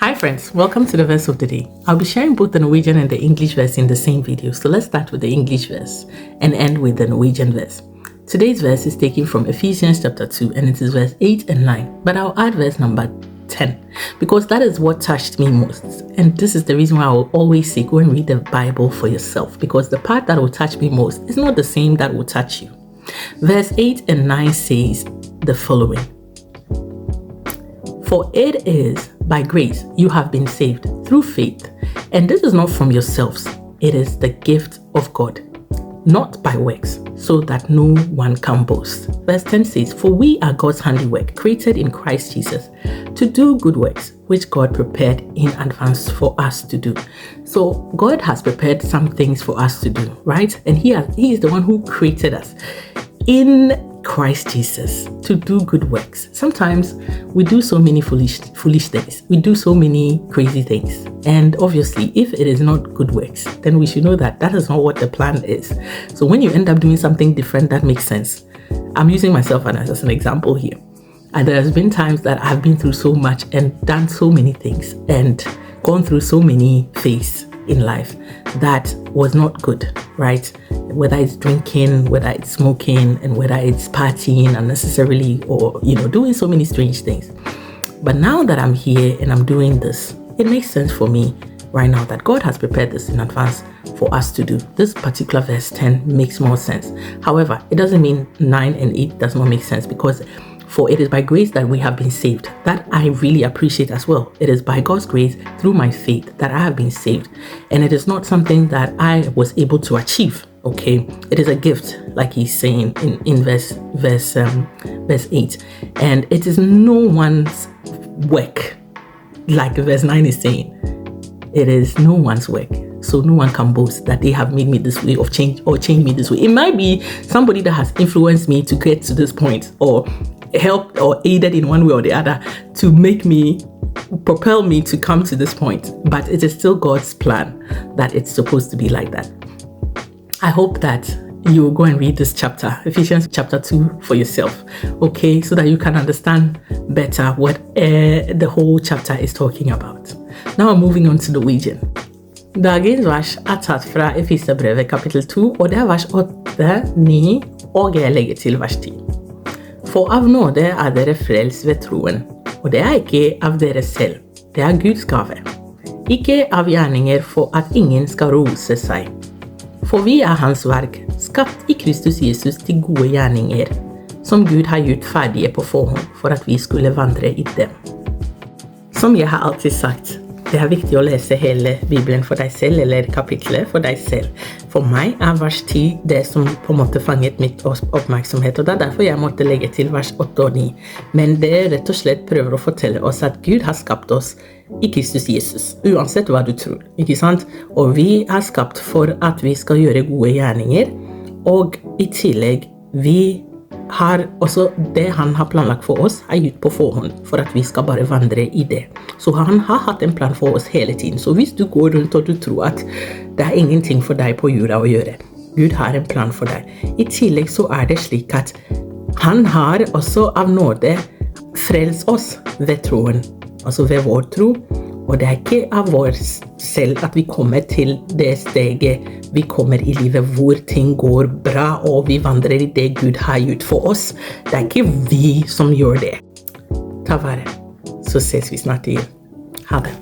Hi friends, welcome to the verse of the day. I'll be sharing both the Norwegian and the English verse in the same video. So let's start with the English verse and end with the Norwegian verse. Today's verse is taken from Ephesians chapter 2 and it is verse 8 and 9. But I'll add verse number 10 because that is what touched me most. And this is the reason why I will always say go and read the Bible for yourself, because the part that will touch me most is not the same that will touch you. Verse 8 and 9 says the following. For it is by grace you have been saved through faith, and this is not from yourselves, it is the gift of God, not by works, so that no one can boast. Verse 10 says, for we are God's handiwork, created in Christ Jesus, to do good works, which God prepared in advance for us to do. So God has prepared some things for us to do, right? And He is the one who created us in Christ Jesus to do good works. Sometimes we do so many foolish things. We do so many crazy things. And obviously, if it is not good works, then we should know that that is not what the plan is. So when you end up doing something different, that makes sense. I'm using myself as an example here. And there has been times that I've been through so much and done so many things and gone through so many phases in life that was not good, right? Whether it's drinking, whether it's smoking, and whether it's partying unnecessarily, or doing so many strange things. But now that I'm here and I'm doing this, it makes sense for me right now that God has prepared this in advance for us to do. This particular verse 10 makes more sense. However, it doesn't mean 9 and 8 does not make sense, because for it is by grace that we have been saved. That I really appreciate as well. It is by God's grace through my faith that I have been saved. And it is not something that I was able to achieve. Okay, it is a gift, like he's saying in verse 8. And it is no one's work, like verse 9 is saying. It is no one's work. So no one can boast that they have made me this way or changed me this way. It might be somebody that has influenced me to get to this point, or helped or aided in one way or the other to propel me to come to this point. But it is still God's plan that it's supposed to be like that. I hope that you will go and read this chapter, Ephesians chapter 2, for yourself, okay, so that you can understand better what the whole chapter is talking about. Now I'm moving on to Norwegian. Dagens vers er tatt fra Efeserbrevet kapittel 2, og det er vers 8, 9, og jeg legger til vers 10. For av nåde er dere frelst ved troen, og det er ikke av dere selv, det er Guds gave. Ikke av gjerninger for at ingen skal rose seg. For vi er hans verk, skapt i Kristus Jesus til gode gjerninger, som Gud har gjort ferdige på forhånd for at vi skulle vandre i dem. Som jeg har alltid sagt, det er viktig å lese hele Bibelen for deg selv, eller kapitlet for deg selv. For meg er vers 10 det som på en måte fanget mitt oppmerksomhet, og det er derfor jeg måtte legge til vers 8 og 9. Men det er rett og slett prøver å fortelle oss at Gud har skapt oss i Kristus Jesus, uansett hva du tror, ikke sant? Og vi er skapt for at vi skal gjøre gode gjerninger, og i tillegg vi har også det han har planlagt for oss er gjort på forhånd for at vi skal bare vandre i det. Så han har hatt en plan for oss hele tiden. Så hvis du går rundt og du tror at det er ingenting for deg på jorda å gjøre, Gud har en plan for deg. I tillegg så er det slik at han har også av nåde frelst oss ved troen, altså ved vår tro. Og det er ikke av vår selv at vi kommer til det steget vi kommer i livet hvor ting går bra og vi vandrer i det Gud har gjort for oss. Det er ikke vi som gjør det. Ta vare, så ses vi snart igjen. Ha det.